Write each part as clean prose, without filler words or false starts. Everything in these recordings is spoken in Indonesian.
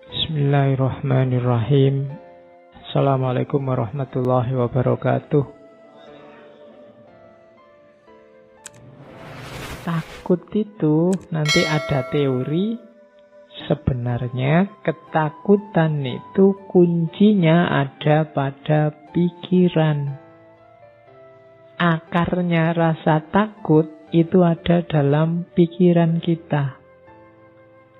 Bismillahirrahmanirrahim. Assalamualaikum warahmatullahi wabarakatuh. Takut itu nanti ada teori. Sebenarnya ketakutan itu kuncinya ada pada pikiran. Akarnya rasa takut itu ada dalam pikiran kita.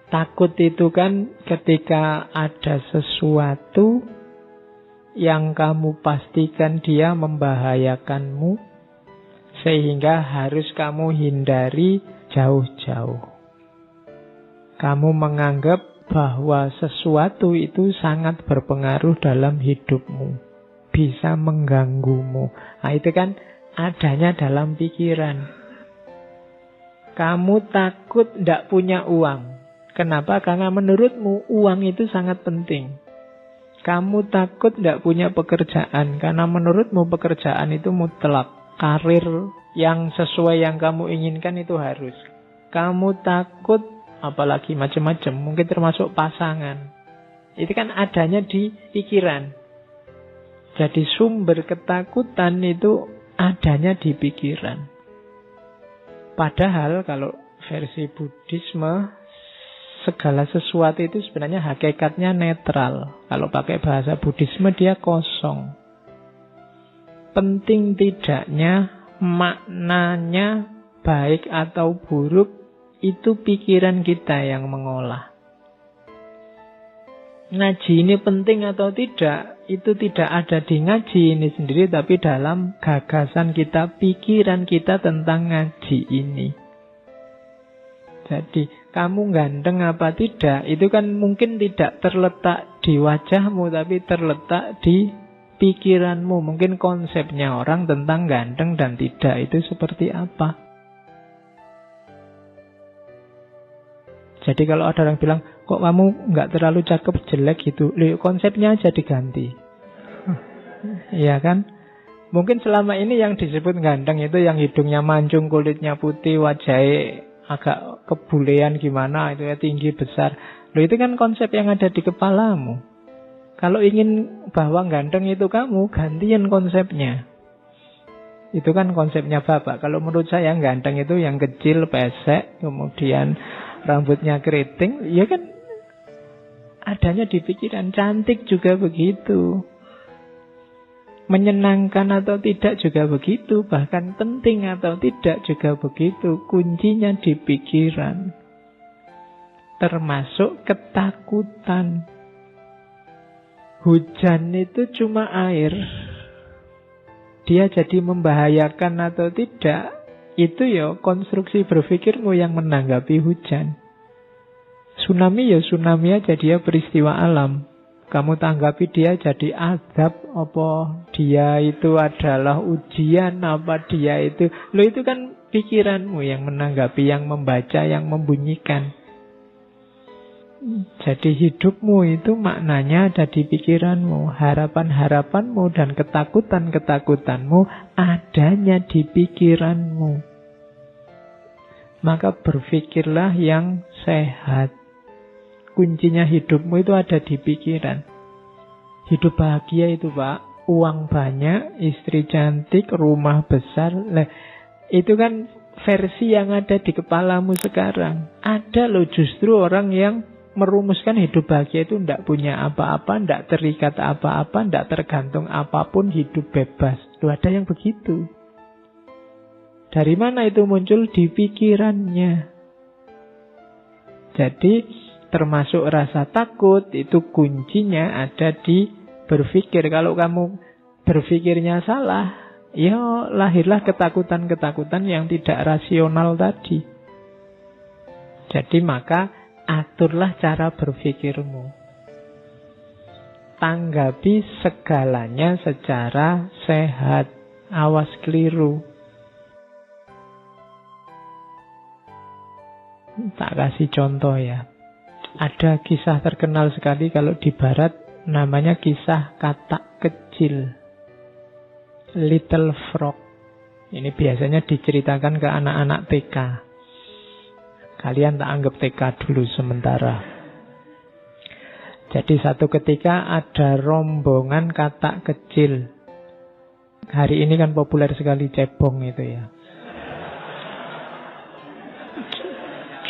Takut itu kan ketika ada sesuatu yang kamu pastikan dia membahayakanmu, sehingga harus kamu hindari jauh-jauh. Kamu menganggap bahwa sesuatu itu sangat berpengaruh dalam hidupmu, bisa mengganggumu. Nah, itu kan adanya dalam pikiran. Kamu takut tidak punya uang. Kenapa? Karena menurutmu uang itu sangat penting. Kamu takut tidak punya pekerjaan, karena menurutmu pekerjaan itu mutlak. Karir yang sesuai yang kamu inginkan itu harus. Kamu takut, apalagi macam-macam, mungkin termasuk pasangan. Itu kan adanya di pikiran. Jadi sumber ketakutan itu adanya di pikiran. Padahal kalau versi Buddhisme, segala sesuatu itu sebenarnya hakikatnya netral. Kalau pakai bahasa Buddhisme dia kosong. Penting tidaknya, maknanya baik atau buruk, itu pikiran kita yang mengolah. Ngaji ini penting atau tidak, itu tidak ada di ngaji ini sendiri, tapi dalam gagasan kita, pikiran kita tentang ngaji ini. Jadi, kamu ganteng apa tidak, itu kan mungkin tidak terletak di wajahmu, tapi terletak di pikiranmu. Mungkin konsepnya orang tentang ganteng dan tidak itu seperti apa. Jadi kalau ada orang bilang, kok kamu nggak terlalu cakep, jelek gitu, konsepnya aja diganti. Iya kan? Mungkin selama ini yang disebut ganteng itu yang hidungnya mancung, kulitnya putih, wajahnya agak kebulean gimana, itu ya tinggi, besar. Itu kan konsep yang ada di kepalamu. Kalau ingin bahwa ganteng itu kamu, gantian konsepnya. Itu kan konsepnya Bapak. Kalau menurut saya ganteng itu yang kecil, pesek, kemudian rambutnya keriting, ya kan adanya di pikiran. Cantik juga begitu. Menyenangkan atau tidak juga begitu. Bahkan penting atau tidak juga begitu. Kuncinya di pikiran. Termasuk ketakutan. Hujan itu cuma air. Dia jadi membahayakan atau tidak, itu ya konstruksi berpikirmu yang menanggapi hujan. Tsunami ya tsunami aja, dia peristiwa alam. Kamu tanggapi dia jadi azab, apa dia itu adalah ujian, apa dia itu. Itu kan pikiranmu yang menanggapi, yang membaca, yang membunyikan. Jadi hidupmu itu maknanya ada di pikiranmu. Harapan-harapanmu dan ketakutan-ketakutanmu adanya di pikiranmu. Maka berpikirlah yang sehat. Kuncinya hidupmu itu ada di pikiran. Hidup bahagia itu, Pak, uang banyak, istri cantik, rumah besar. Itu kan versi yang ada di kepalamu sekarang. Ada loh justru orang yang merumuskan hidup bahagia itu tidak punya apa-apa, tidak terikat apa-apa, tidak tergantung apapun, hidup bebas. Ada yang begitu. Dari mana itu muncul? Di pikirannya. Jadi termasuk rasa takut itu kuncinya ada di berpikir. Kalau kamu berpikirnya salah, ya lahirlah ketakutan-ketakutan yang tidak rasional tadi. Jadi maka aturlah cara berpikirmu. Tanggapi segalanya secara sehat. Awas keliru. Tak kasih contoh ya. Ada kisah terkenal sekali kalau di barat, namanya kisah katak kecil, Little Frog. Ini biasanya diceritakan ke anak-anak TK. Kalian tak anggap TK dulu sementara. Jadi satu ketika ada rombongan katak kecil. Hari ini kan populer sekali cebong itu ya.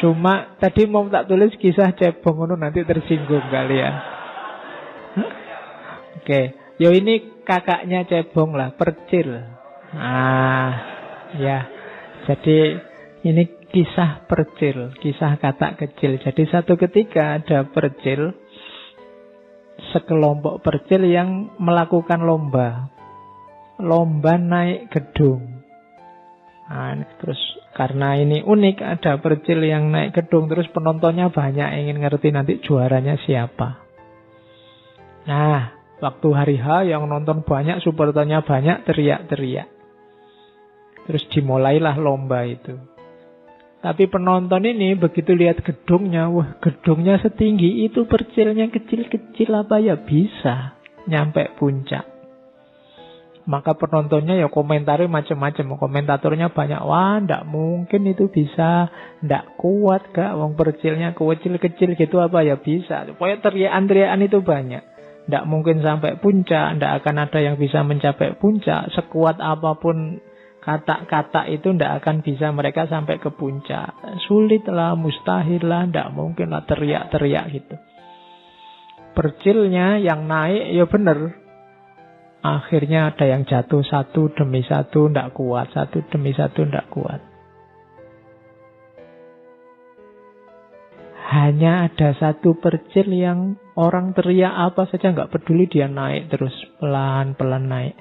Cuma tadi mau tak tulis kisah cebong itu nanti tersinggung kalian. Oke, yo ini kakaknya cebong lah, percil. Ya. Jadi ini kisah percil, kisah katak kecil. Jadi satu ketika ada percil, sekelompok percil yang melakukan lomba naik gedung. Terus karena ini unik, ada percil yang naik gedung, terus penontonnya banyak, ingin ngerti nanti juaranya siapa. Nah, waktu hari H yang nonton banyak, supporternya banyak, teriak-teriak. Terus dimulailah lomba itu. Tapi penonton ini begitu lihat gedungnya, wah gedungnya setinggi itu, percilnya kecil-kecil, apa ya bisa nyampe puncak. Maka penontonnya ya komentarnya macam-macam, komentatornya banyak, wah ndak mungkin itu bisa, ndak kuat kak, wong percilnya kecil-kecil gitu, apa ya bisa. Pokoknya teriakan-teriakan itu banyak. Ndak mungkin sampai puncak, ndak akan ada yang bisa mencapai puncak, sekuat apapun kata-kata itu ndak akan bisa mereka sampai ke puncak. Sulit lah, mustahil lah, ndak mungkin lah, teriak-teriak gitu. Percilnya yang naik, ya bener. Akhirnya ada yang jatuh satu demi satu, ndak kuat. Satu demi satu, ndak kuat. Hanya ada satu percil yang orang teriak apa saja nggak peduli, dia naik terus, pelan-pelan naik.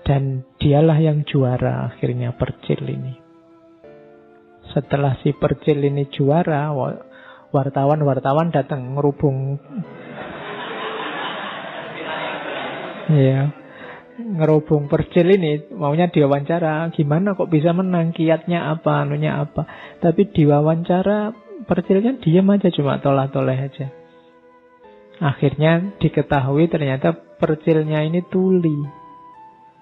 Dan dialah yang juara akhirnya, percil ini. Setelah si percil ini juara, wartawan datang ngerubung. Ya, ngerubung percil ini, maunya diwawancara, gimana kok bisa menang, kiatnya apa, anunya apa. Tapi diwawancara percilnya diam aja, cuma toleh-toleh aja. Akhirnya diketahui ternyata percilnya ini tuli.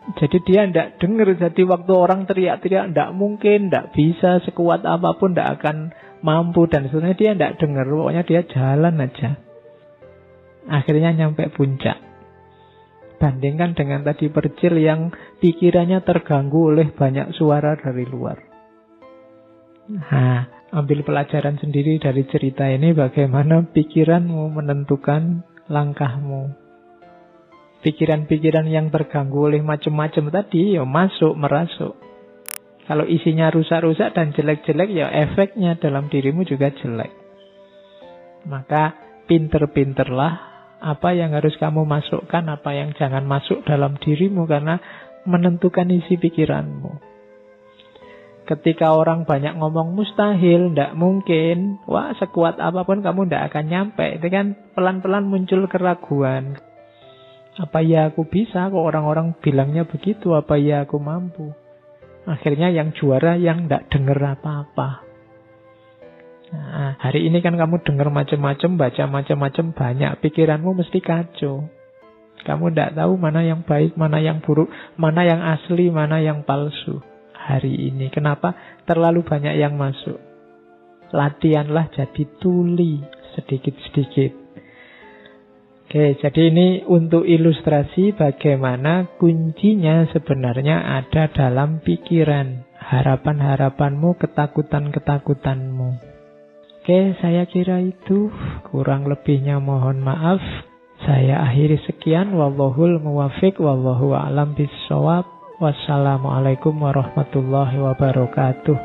Jadi dia tidak dengar. Jadi waktu orang teriak-teriak, tidak mungkin, tidak bisa, sekuat apapun tidak akan mampu. Dan sebenarnya dia tidak dengar. Pokoknya dia jalan aja. Akhirnya nyampe puncak. Bandingkan dengan tadi percil yang pikirannya terganggu oleh banyak suara dari luar. Nah, ambil pelajaran sendiri dari cerita ini, bagaimana pikiranmu menentukan langkahmu. Pikiran-pikiran yang terganggu oleh macam-macam tadi, ya masuk, merasuk. Kalau isinya rusak-rusak dan jelek-jelek, ya efeknya dalam dirimu juga jelek. Maka pinter-pinterlah apa yang harus kamu masukkan, apa yang jangan masuk dalam dirimu, karena menentukan isi pikiranmu. Ketika orang banyak ngomong mustahil, ndak mungkin, wah sekuat apapun kamu ndak akan nyampe. Itu kan pelan-pelan muncul keraguan. Apa ya aku bisa, kok orang-orang bilangnya begitu, apa ya aku mampu. Akhirnya yang juara yang ndak dengar apa-apa. Nah, hari ini kan kamu dengar macam-macam, baca macam-macam, banyak, pikiranmu mesti kacau. Kamu ndak tahu mana yang baik, mana yang buruk, mana yang asli, mana yang palsu. Hari ini kenapa terlalu banyak yang masuk? Latihanlah jadi tuli sedikit-sedikit. Oke, jadi ini untuk ilustrasi bagaimana kuncinya sebenarnya ada dalam pikiran. Harapan-harapanmu, ketakutan-ketakutanmu. Oke, saya kira itu. Kurang lebihnya mohon maaf. Saya akhiri sekian. Wallahul muwafiq, wallahu a'lam bissawab. Wassalamualaikum warahmatullahi wabarakatuh.